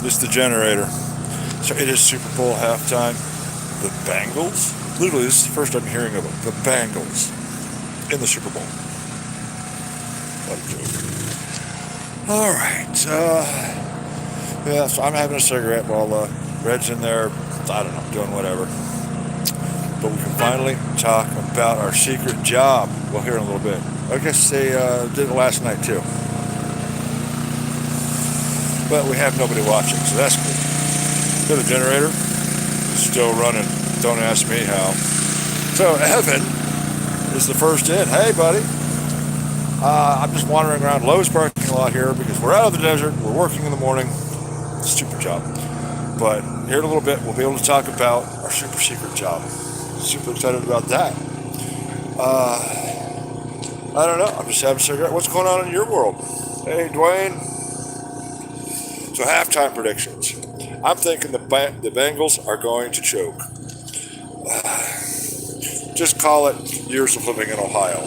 It's the generator. So it is Super Bowl halftime. The Bengals? Literally, this is the first I'm hearing of it. The Bengals in the Super Bowl. What a joke. All right. Yeah, so I'm having a cigarette while Red's in there, I don't know, doing whatever. But we can finally talk about our secret job. We'll hear in a little bit. I guess they did it last night too. But we have nobody watching, so that's cool. Got a generator. It's still running. Don't ask me how. So Evan is the first in. Hey, buddy. I'm just wandering around Lowe's parking lot here because we're out of the desert. We're working in the morning. Stupid job. But here in a little bit, we'll be able to talk about our super secret job. Super excited about that. I don't know. I'm just having a cigarette. What's going on in your world? Hey, Dwayne. So halftime predictions. I'm thinking the Bengals are going to choke. Just call it years of living in Ohio.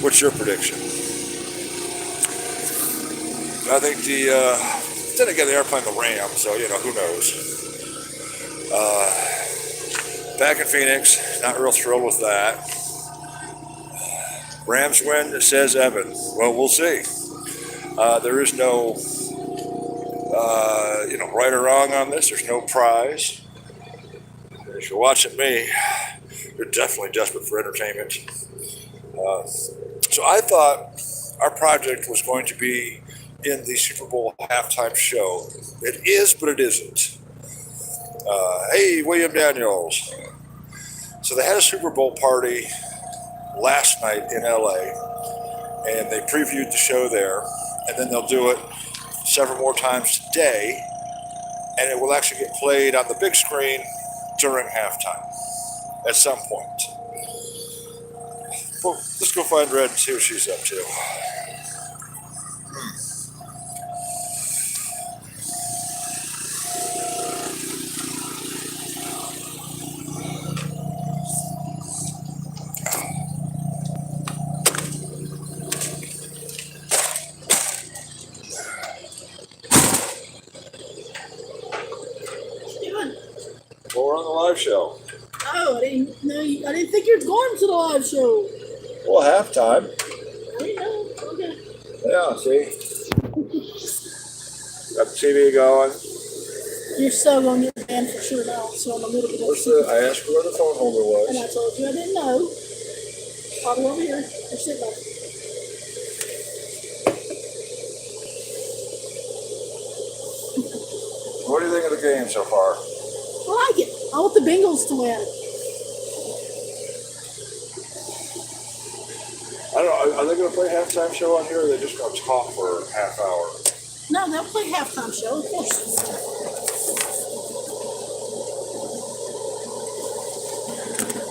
What's your prediction? I think then again, they are playing the Rams, so, who knows. Back in Phoenix, not real thrilled with that. Rams win, says Evan. Well, we'll see. There is no, right or wrong on this. There's no prize. If you're watching me, you're definitely desperate for entertainment. So I thought our project was going to be in the Super Bowl halftime show. It is, but it isn't. Hey, William Daniels. So they had a Super Bowl party last night in LA, and they previewed the show there, and then they'll do it several more times today, and it will actually get played on the big screen during halftime at some point. Well, let's go find Red and see what she's up to. Well, we're on the live show. Oh, I didn't know. I didn't think you were going to the live show. Well, halftime. I didn't know. Okay. Yeah, see? Got the TV going. You're so going to get banned for sure now, so I'm a little bit upset. I asked where the phone holder was. And I told you I didn't know. Probably over here. Or sit back. What do you think of the game so far? I like it. I want the Bengals to win. I don't know. Are they going to play halftime show on here, or are they just going to talk for a half hour? No, they'll play halftime show, of course.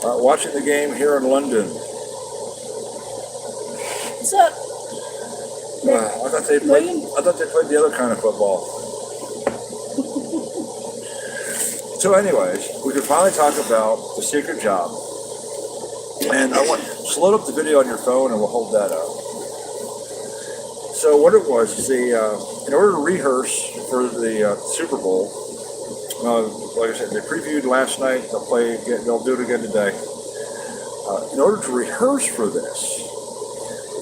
Watching the game here in London. What's up? I thought they played the other kind of football. So anyways, we could finally talk about the secret job. And I want to load up the video on your phone and we'll hold that up. So what it was is in order to rehearse for the Super Bowl, like I said, they previewed last night, they'll do it again today. In order to rehearse for this,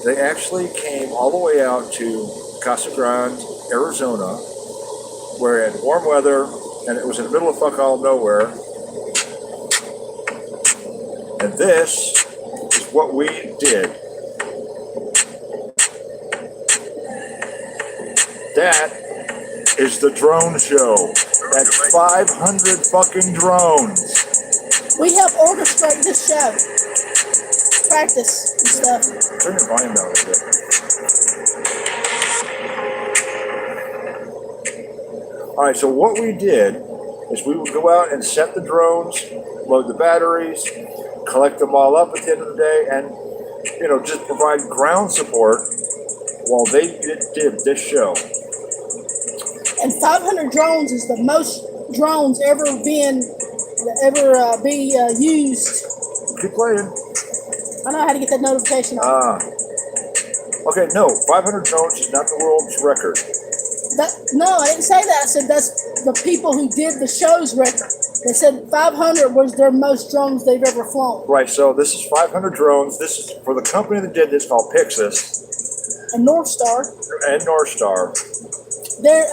they actually came all the way out to Casa Grande, Arizona, where it had warm weather, and it was in the middle of fuck all nowhere. And this is what we did. That is the drone show. That's 500 fucking drones. We help orchestrate this show. Practice and stuff. Turn your volume down a bit. All right, so what we did is we would go out and set the drones, load the batteries, collect them all up at the end of the day, and just provide ground support while they did this show. And 500 drones is the most drones ever be used. Keep playing. I know how to get that notification on. Okay, no, 500 drones is not the world's record. No, I didn't say that. I said that's the people who did the show's record. They said 500 was their most drones they've ever flown. Right, so this is 500 drones. This is for the company that did this called Pixis And North Star. and North Star. There.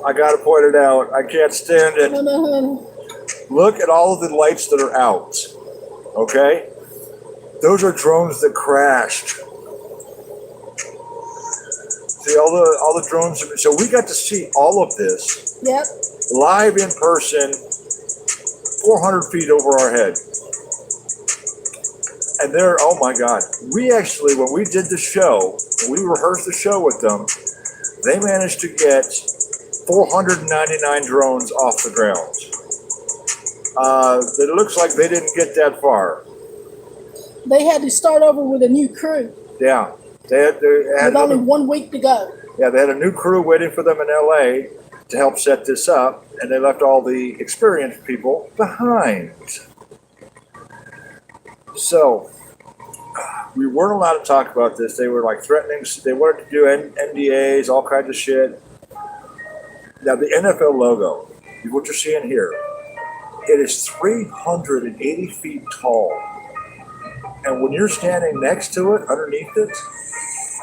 I got to point it out. I can't stand it. No. Look at all of the lights that are out. Okay? Those are drones that crashed. See all the drones. So we got to see all of this Yep. live in person, 400 feet over our head. And they're, oh my God. We actually, when we did the show, when we rehearsed the show with them, they managed to get 499 drones off the ground. It looks like they didn't get that far. They had to start over with a new crew. Yeah. They had With only 1 week to go. Yeah, they had a new crew waiting for them in LA to help set this up, and they left all the experienced people behind. So, we weren't allowed to talk about this. They were like threatening, they wanted to do NDAs, all kinds of shit. Now, the NFL logo, what you're seeing here, it is 380 feet tall. And when you're standing next to it, underneath it,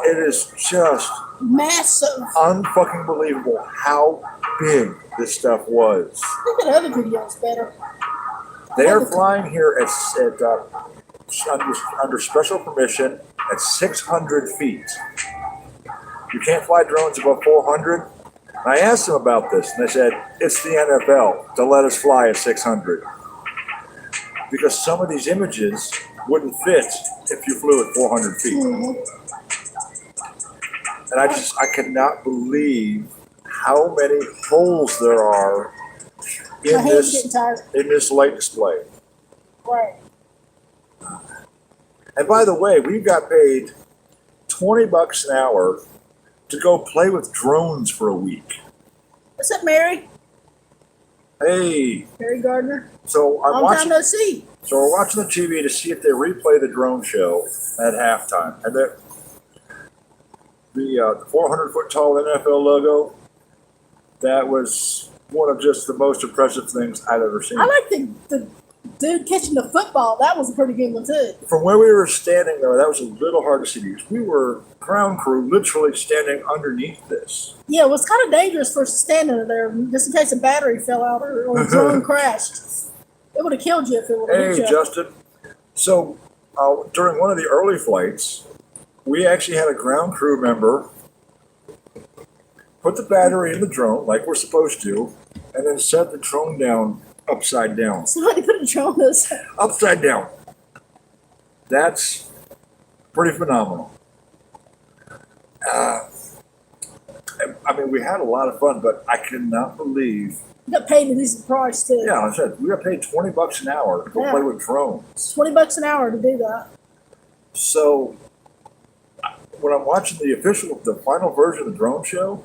it is just massive, unfucking believable how big this stuff was. Look at other videos better. They are flying here under special permission at 600 feet. You can't fly drones above 400. I asked them about this, and they said, it's the NFL to let us fly at 600. Because some of these images wouldn't fit if you flew at 400 feet. Mm-hmm. And I cannot believe how many holes there are in this light display. Right. And by the way, we got paid $20 an hour to go play with drones for a week. What's up, Mary? Hey. Mary Gardner. So I'm Long watching. time no see. So we're watching the TV to see if they replay the drone show at halftime. And the 400-foot tall NFL logo, that was one of just the most impressive things I've ever seen. I like the dude catching the football. That was a pretty good one, too. From where we were standing, though, that was a little hard to see because we were, ground crew, literally standing underneath this. Yeah, it was kind of dangerous for standing there just in case a battery fell out or a drone crashed. It would have killed you if it would have hit you. Hey, Justin. So, during one of the early flights, we actually had a ground crew member put the battery in the drone like we're supposed to, and then set the drone down upside down. Somebody put a drone upside down. That's pretty phenomenal. I mean, we had a lot of fun, but I cannot believe. You got paid a decent price, too. Yeah, I said we got paid $20 an hour to go play with drones. $20 an hour to do that. So, when I'm watching the final version of the drone show,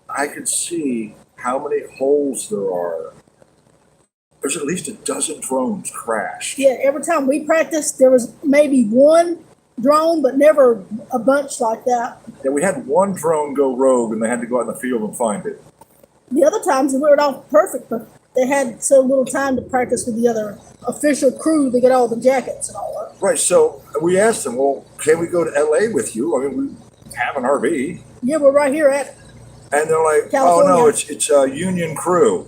I can see how many holes there are. There's at least a dozen drones crashed. Yeah, every time we practiced, there was maybe one drone, but never a bunch like that. Yeah, we had one drone go rogue, and they had to go out in the field and find it. The other times, it went off perfect, but they had so little time to practice with the other official crew to get all the jackets and all that. Right, so we asked them, well, can we go to LA with you? I mean, we have an RV. Yeah, we're right here at And they're like, California. Oh, no, it's a union crew.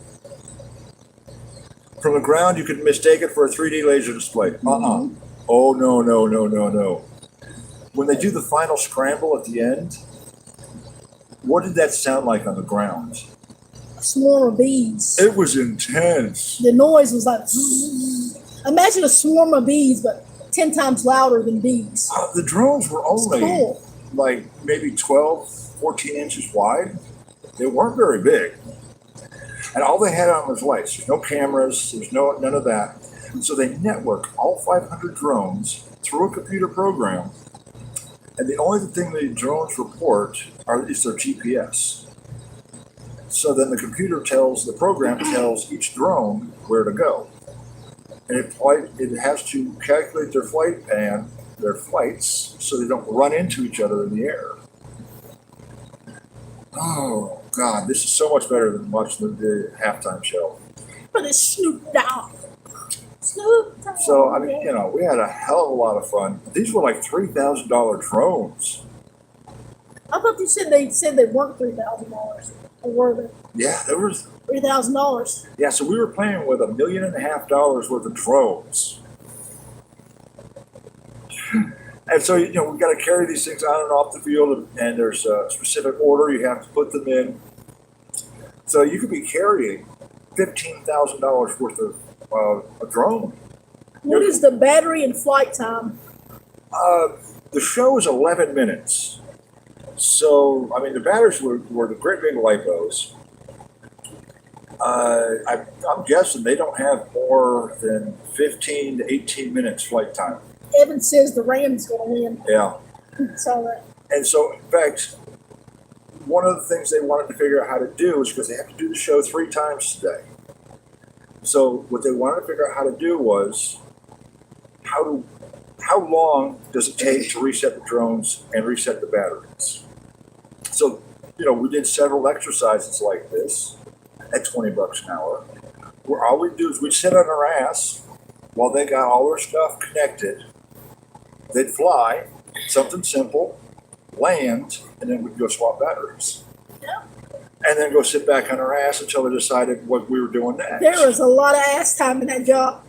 From the ground, you could mistake it for a 3D laser display. Mm-hmm. Oh, no. When they do the final scramble at the end, what did that sound like on the ground? a swarm of bees. It was intense. The noise was like, zzz. Imagine a swarm of bees, but 10 times louder than bees. The drones were only cool. like maybe 12, 14 inches wide. They weren't very big. And all they had on was lights. There's no cameras. There's none of that. And so they network all 500 drones through a computer program. And the only thing the drones report is their GPS. So then the program tells each drone where to go. And it has to calculate their flights, so they don't run into each other in the air. Oh God, this is so much better than watching the halftime show. But it's Snoop Dogg. Snoop Dogg. So I mean, we had a hell of a lot of fun. These were like $3,000 drones. I thought you said they weren't $3,000. Or were they? Yeah, there was $3,000. Yeah, so we were playing with $1.5 million worth of drones. And so, we got to carry these things on and off the field, and there's a specific order you have to put them in. So you could be carrying $15,000 worth of a drone. What is the battery and flight time? The show is 11 minutes. So, I mean, the batteries were the great big lipos. I'm guessing they don't have more than 15 to 18 minutes flight time. Evan says the Rams going to win. Yeah. Saw that. And so, in fact, one of the things they wanted to figure out how to do is because they have to do the show 3 times today. So what they wanted to figure out how to do was how long does it take to reset the drones and reset the batteries? So, we did several exercises like this at $20 an hour, where all we do is we'd sit on our ass while they got all their stuff connected. They'd fly, something simple, land, and then we'd go swap batteries. Yeah. And then go sit back on our ass until they decided what we were doing next. There was a lot of ass time in that job.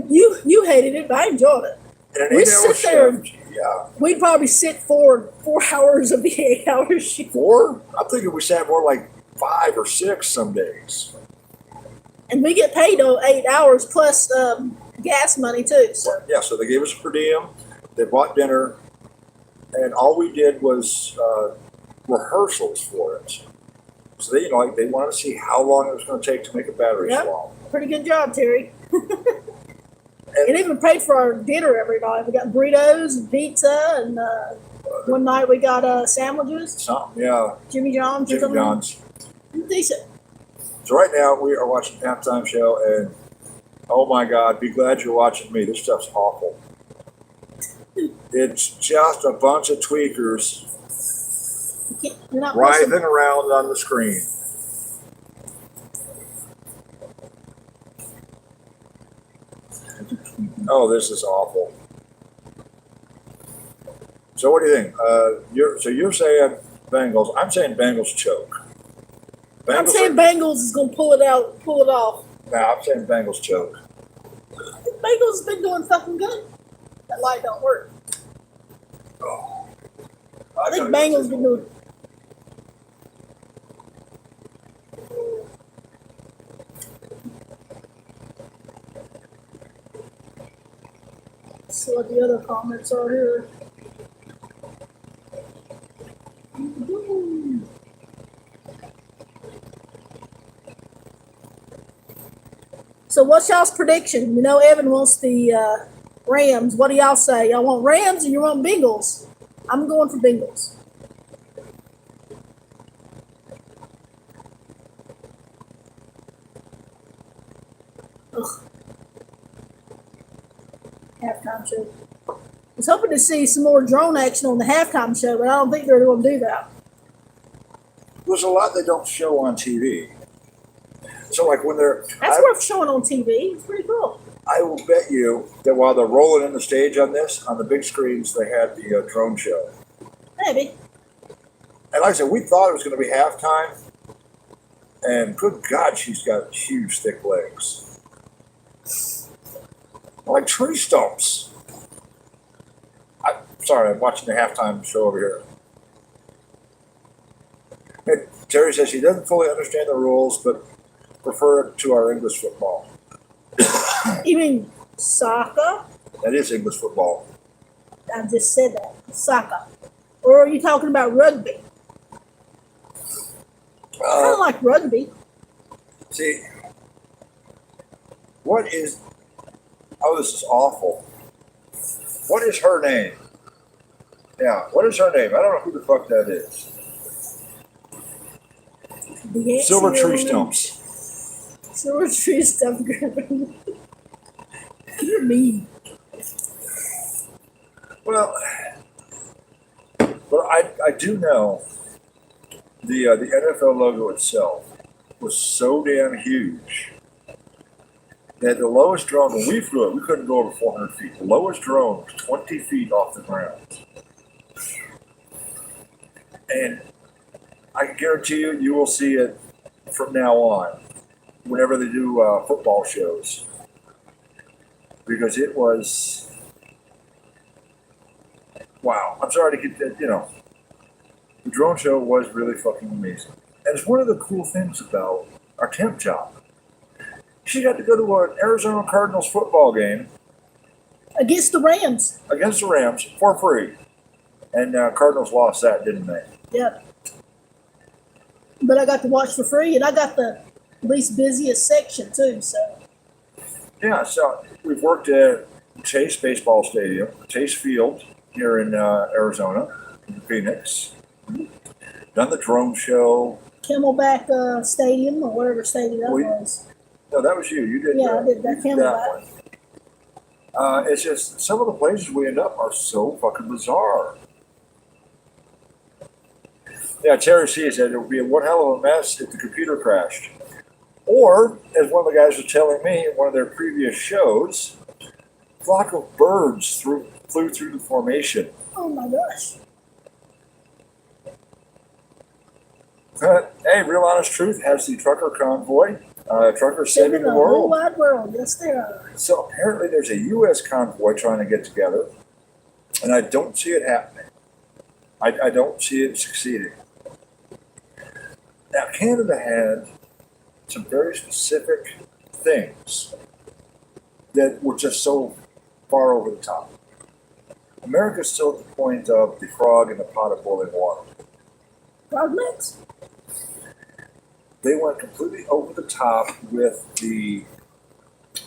You hated it, but I enjoyed it. In an 8-hour shift, yeah. We'd probably sit for 4 hours of the 8-hour shift. 4? I'm thinking we sat more like 5 or 6 some days. And we get paid 8 hours plus gas money too. So. Yeah, so they gave us a per diem. They bought dinner, and all we did was rehearsals for it. So they, they wanted to see how long it was going to take to make a battery swap. Pretty good job, Terry. And even paid for our dinner every night. We got burritos and pizza, and one night we got sandwiches. Yeah. Jimmy John's. Jimmy John's. Decent. So right now we are watching the halftime show, and oh my God, be glad you're watching me. This stuff's awful. It's just a bunch of tweakers writhing around on the screen. Oh, this is awful. So what do you think? You're saying Bengals. I'm saying Bengals choke. I'm saying Bengals is going to pull it off. No, I'm saying Bengals choke. Bengals has been doing fucking good. That light don't work. Oh. I think Bengals been doing. See what the other comments are here. So what's y'all's prediction? Evan wants the Rams. What do y'all say? Y'all want Rams or you want Bengals? I'm going for Bengals. Ugh. Halftime show. I was hoping to see some more drone action on the halftime show, but I don't think they're going to do that. There's a lot they don't show on TV. So like when they're... That's worth showing on TV. It's pretty cool. I will bet you that while they're rolling in the stage on this, on the big screens, they had the drone show. Maybe. And like I said, we thought it was going to be halftime. And good God, she's got huge, thick legs. Like tree stumps. I'm sorry, I'm watching the halftime show over here. And Terry says she doesn't fully understand the rules, but prefer it to our English football. You mean soccer? That is English football. I just said that. Soccer. Or are you talking about rugby? Kind of like rugby. See, what is... Oh, this is awful. What is her name? Yeah, what is her name? I don't know who the fuck that is. Silver Tree Stumps. Silver Tree Stumps. You're mean. Well, but I do know the NFL logo itself was so damn huge that the lowest drone, when we flew it, we couldn't go over 400 feet. The lowest drone was 20 feet off the ground. And I can guarantee you, you will see it from now on, whenever they do football shows. Because it was, wow. I'm sorry to get that, the drone show was really fucking amazing. And it's one of the cool things about our temp job. She got to go to an Arizona Cardinals football game Against the Rams. against the Rams for free. And Cardinals lost that, didn't they? Yep. But I got to watch for free, and I got the least busiest section too. So Yeah, so we've worked at Chase Baseball Stadium, Chase Field here in Arizona, in Phoenix. Done the drone show. Camelback Stadium or whatever stadium that was. No, that was you. You did. Yeah, I did that Camelback. one. It's just some of the places we end up are so fucking bizarre. Yeah, Terry C said it would be one hell of a mess if the computer crashed. Or, as one of the guys was telling me in one of their previous shows, a flock of birds flew through the formation. Oh my gosh. Hey, real honest truth has the trucker convoy. Truckers saving the whole world. wide world. Yes, they are. So apparently there's a U.S. convoy trying to get together, and I don't see it happening. I don't see it succeeding. Now, Canada had some very specific things that were just so far over the top. America's still at the point of the frog in the pot of boiling water. Frogments? They went completely over the top with the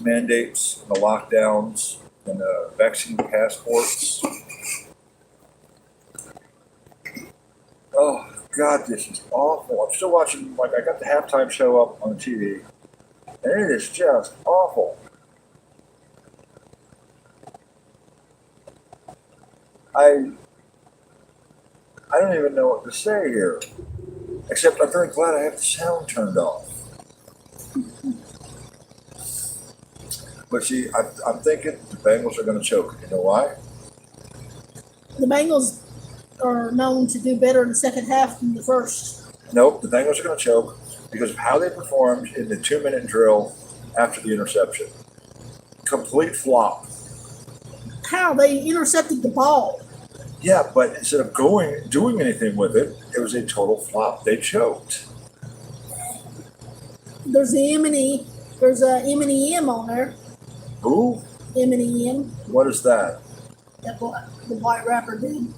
mandates, and the lockdowns, and the vaccine passports. Oh, God, this is awful. I'm still watching, like, I got the halftime show up on the TV, and it is just awful. I don't even know what to say here, except I'm very glad I have the sound turned off. But see, I'm thinking the Bengals are going to choke. You know why? The Bengals are known to do better in the second half than the first. Nope, the Bengals are going to choke because of how they performed in the 2-minute drill after the interception. Complete flop. How? They intercepted the ball. Yeah, but instead of doing anything with it, it was a total flop. They choked. There's the M&E. There's a M&EM on there. Who? M&EM. What is that? That the white rapper did.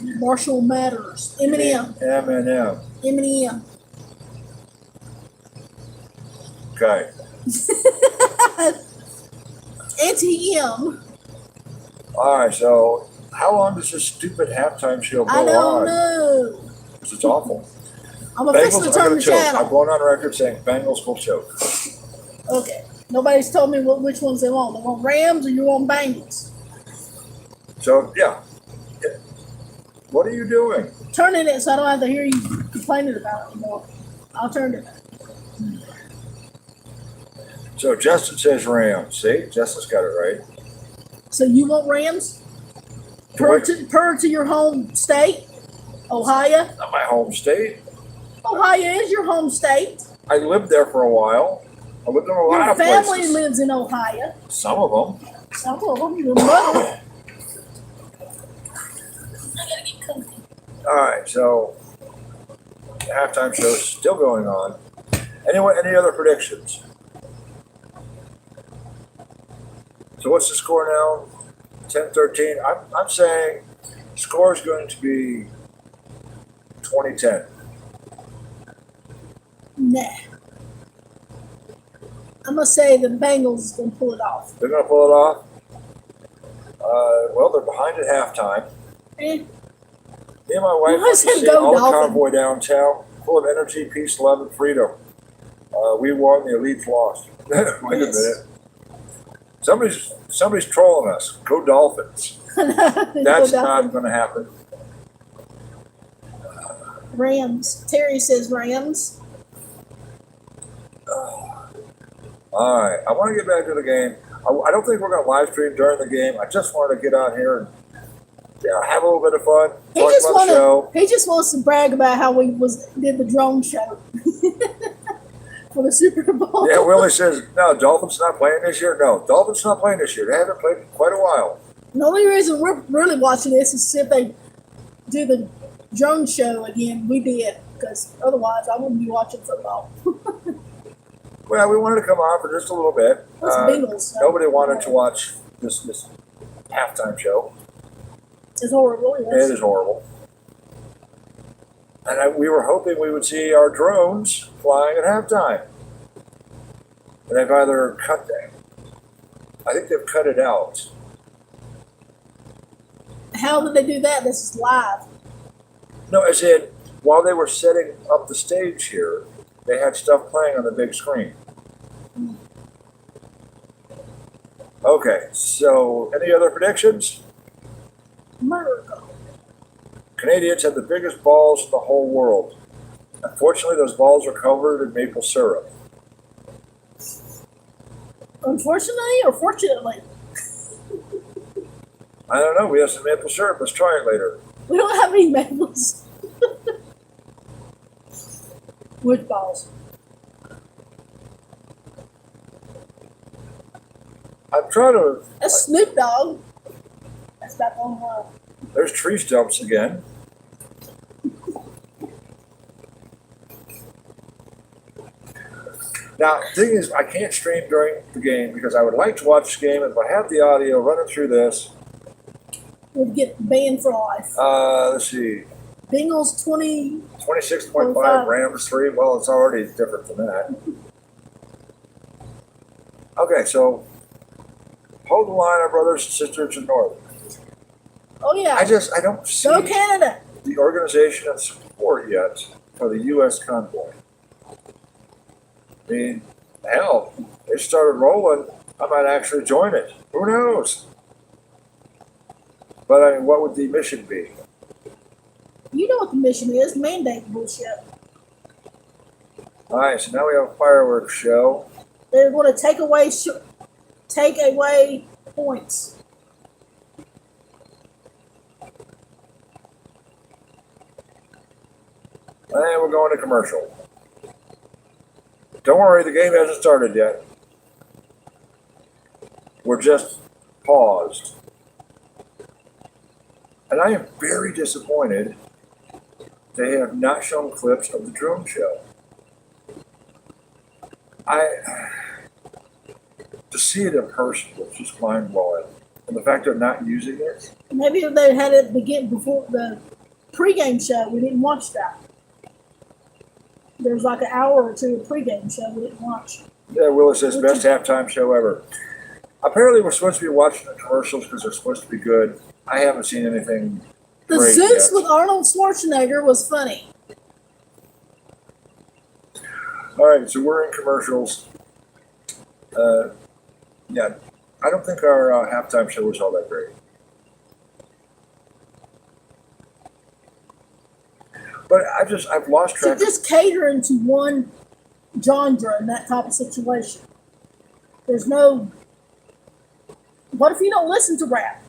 Marshall Matters. M&M. M&M. M&M. Okay. Anti-M. All right, so how long does this stupid halftime show go on? I don't know. Because it's awful. I'm officially turning the choke. channel. I'm going on record saying Bengals will choke. Okay. Nobody's told me which ones they want. They want Rams or you want Bengals? So, yeah. What are you doing? Turning it so I don't have to hear you complaining about it anymore. I'll turn it. So, Justin says Rams. See? Justin's got it right. So you want Rams? Per to your home state, Ohio? Not my home state. Ohio is your home state. I lived there for a while. I lived in a lot Your of family places. lives in Ohio. Some of them. Some of them. Your mother. All right, so the halftime show's still going on. Anyway, any other predictions? So what's the score now? 10-13. I'm saying the score is going to be 2010. Nah. I'm going to say the Bengals is going to pull it off. They're going to pull it off? Well, they're behind at halftime. Eh. Me and my wife went to see all the convoy downtown, full of energy, peace, love, and freedom. We won, the elites lost. Wait a minute. Somebody's trolling us. Go Dolphins. That's not going to happen. Rams. Terry says Rams. All right, I want to get back to the game. I don't think we're going to live stream during the game. I just wanted to get out here and have a little bit of fun. He just wants to brag about how we did the drone show for the Super Bowl. Yeah, Willie says, no, Dolphins not playing this year. No, Dolphins not playing this year. They haven't played in quite a while. The only reason we're really watching this is if they do the drone show again. We did, because otherwise I wouldn't be watching football. Well, we wanted to come on for just a little bit. Bengals. Nobody wanted to watch this halftime show. It's horrible. Yes. It is horrible. And we were hoping we would see our drones flying at halftime. And they've either cut that. I think they've cut it out. How did they do that? This is live. No, as in, while they were setting up the stage here, they had stuff playing on the big screen. Okay, so any other predictions? Miracle. Canadians have the biggest balls in the whole world. Unfortunately, those balls are covered in maple syrup. Unfortunately or fortunately? I don't know. We have some maple syrup. Let's try it later. We don't have any maples. Which balls? I'm trying to... That's Snoop Dogg. That's back on There's tree stumps again. Now, the thing is, I can't stream during the game because I would like to watch this game, and if I have the audio running through this... We'll get banned for life. Let's see. Bengals 26.5, Rams 3. Well, it's already different than that. Okay, so hold the line, our brothers and sisters in North. Oh, yeah. I don't see Go Canada. the organization and support yet for the U.S. convoy. I mean, hell, it started rolling. I might actually join it. Who knows? But I mean, what would the mission be? You know what the mission is. Mandate bullshit. All right, so now we have a fireworks show. They're going to take away points. And we're going to commercial. Don't worry, the game hasn't started yet. We're just paused. And I am very disappointed they have not shown clips of the drone show. To see it in person was just mind-blowing. And the fact they're not using it. Maybe if they had it begin before the pregame show, we didn't watch that. There's like an hour or two of pregame show we didn't watch. Yeah, Willis says best halftime show ever. Apparently we're supposed to be watching the commercials because they're supposed to be good. I haven't seen anything The great Zeus yet. with Arnold Schwarzenegger was funny. All right, so we're in commercials. Yeah, I don't think our halftime show was all that great. But I've lost So track. just catering to one genre in that type of situation. There's no. What if you don't listen to rap?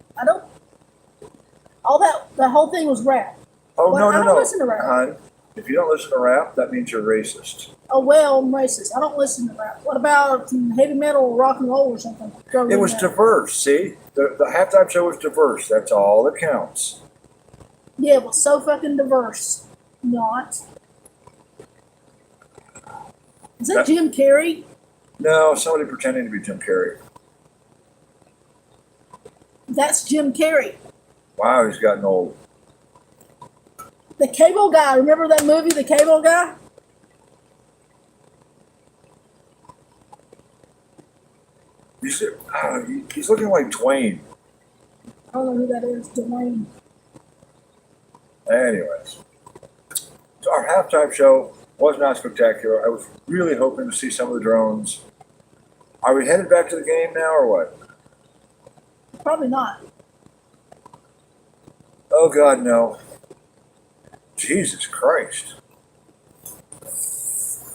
The whole thing was rap. Oh, Well, no. I don't listen to rap. Hon, if you don't listen to rap, that means you're racist. Oh, well, I'm racist. I don't listen to rap. What about heavy metal or rock and roll or something? It was diverse, see? The halftime show was diverse. That's all that counts. Yeah, it was so fucking diverse. Not. Is that Jim Carrey? No, somebody pretending to be Jim Carrey. That's Jim Carrey. Wow, he's gotten old. The Cable Guy. Remember that movie, The Cable Guy? He's looking like Dwayne. I don't know who that is. Dwayne. Anyways, so our halftime show was not spectacular. I was really hoping to see some of the drones. Are we headed back to the game now or what? Probably not. Oh, God, no. Jesus Christ.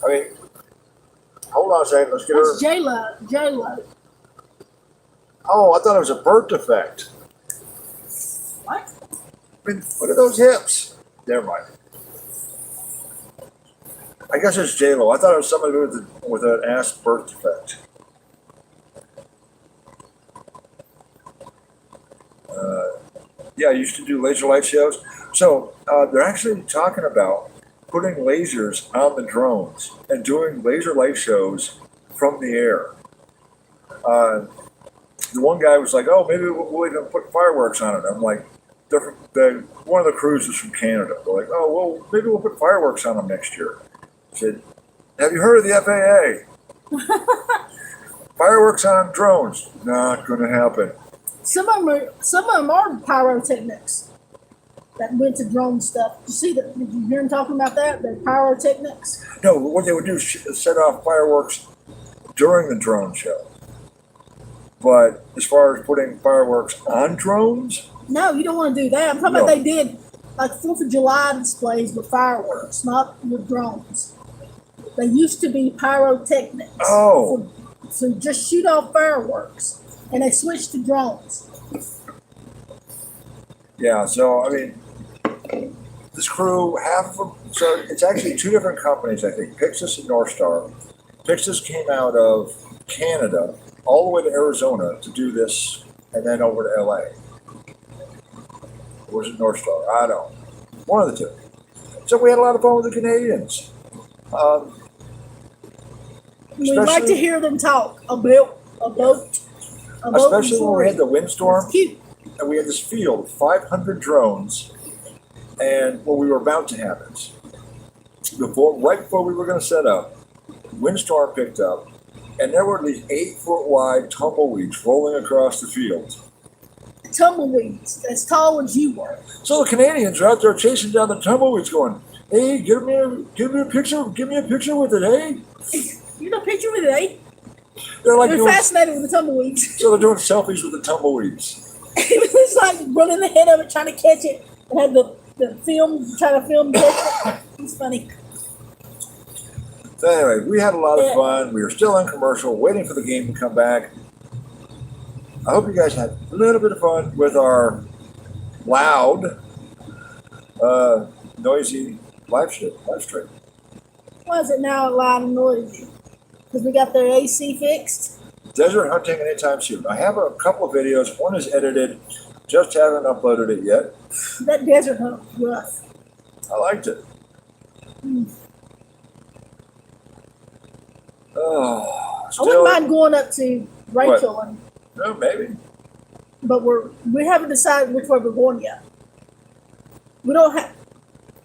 I mean, hold on a second. Let's get her. That's J-Lo. J-Lo. Oh, I thought it was a birth defect. What? I mean, look at those hips. Never mind. I guess it's J-Lo. I thought it was somebody with an ass birth defect. Yeah, I used to do laser light shows. So they're actually talking about putting lasers on the drones and doing laser light shows from the air. The one guy was like, "Oh, maybe we'll even put fireworks on it." I'm like, one of the crews was from Canada. They're like, "Oh, well, maybe we'll put fireworks on them next year." I said, "Have you heard of the FAA? Fireworks on drones? Not going to happen." Some of them are pyrotechnics that went to drone stuff. Did you see that? Did you hear him talking about that? They're pyrotechnics. No, what they would do is set off fireworks during the drone show. But as far as putting fireworks on drones, No, you don't want to do that. I'm talking about they did like 4th of July displays with fireworks, not with drones. They used to be pyrotechnics. Oh. So just shoot off fireworks. And they switched to drones. Yeah, so, I mean, this crew, half of them, so it's actually two different companies, I think, Pixis and North Star. Pixis came out of Canada all the way to Arizona to do this, and then over to LA. Or was it North Star? I don't know. One of the two. So we had a lot of fun with the Canadians. We'd like to hear them talk about a boat. Especially when we had the windstorm. It's cute. And we had this field of 500 drones, and we were about to have it. Right before we were going to set up, windstorm picked up, and there were these 8-foot wide tumbleweeds rolling across the field. Tumbleweeds, as tall as you were. So the Canadians are out there chasing down the tumbleweeds, going, "Hey, give me a picture with it, hey." You got a picture with it, eh? They're fascinated with the tumbleweeds. So they're doing selfies with the tumbleweeds. It's like running ahead of it, trying to catch it, and had the film, trying to film it. It's funny. So anyway, we had a lot of fun. We were still in commercial, waiting for the game to come back. I hope you guys had a little bit of fun with our loud, noisy live stream. Why is it now loud and noisy? Because we got their AC fixed. Desert hunting anytime soon. I have a couple of videos. One is edited. Just haven't uploaded it yet. That desert hunt was rough. I liked it. Oh, I wouldn't mind going up to Rachel What? No, maybe. but we haven't decided which way we're going yet. We don't have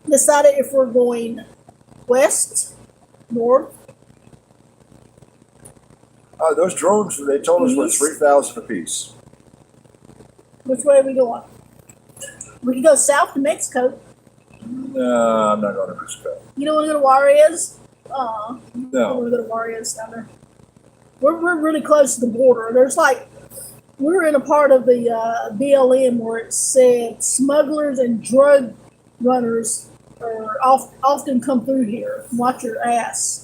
decided if we're going west, north. Those drones, they told us, were East. 3,000 apiece. Which way are we going? We can go south to Mexico. No, I'm not going to Mexico. You don't want to go to Juarez? I No. don't want to go to Juarez down there. We're really close to the border. There's like, we were in a part of the BLM where it said smugglers and drug runners are often come through here. Watch your ass.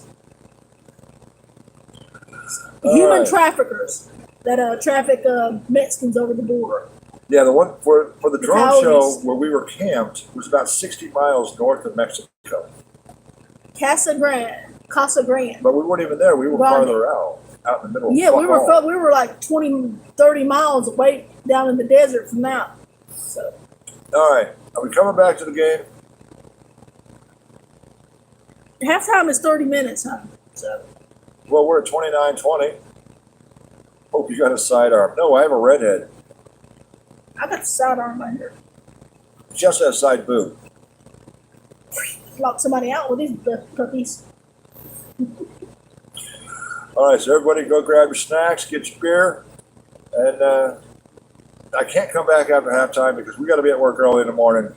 Human traffickers that traffic Mexicans over the border. Yeah, the one for the drone Coyotes. show where we were camped was about 60 miles north of Mexico. Casa Grande. But we weren't even there. We were farther out in the middle of Yeah, we all. were like 20, 30 miles away down in the desert from that. So All right. Are we coming back to the game? halftime is 30 minutes, huh? So Well, we're at 29-20. Hope you got a sidearm. No, I have a redhead. I got the sidearm right here. Just a side boot. Lock somebody out with these cookies. All right, so everybody go grab your snacks, get your beer, and I can't come back after halftime because we got to be at work early in the morning.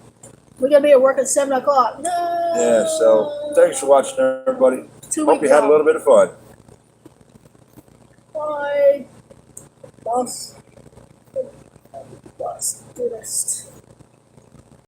We're gonna be at work at 7 o'clock. No. Yeah, so thanks for watching, everybody. 2 Hope weeks you had a off. little bit of fun. Bye. Boss. Boss. Goodest.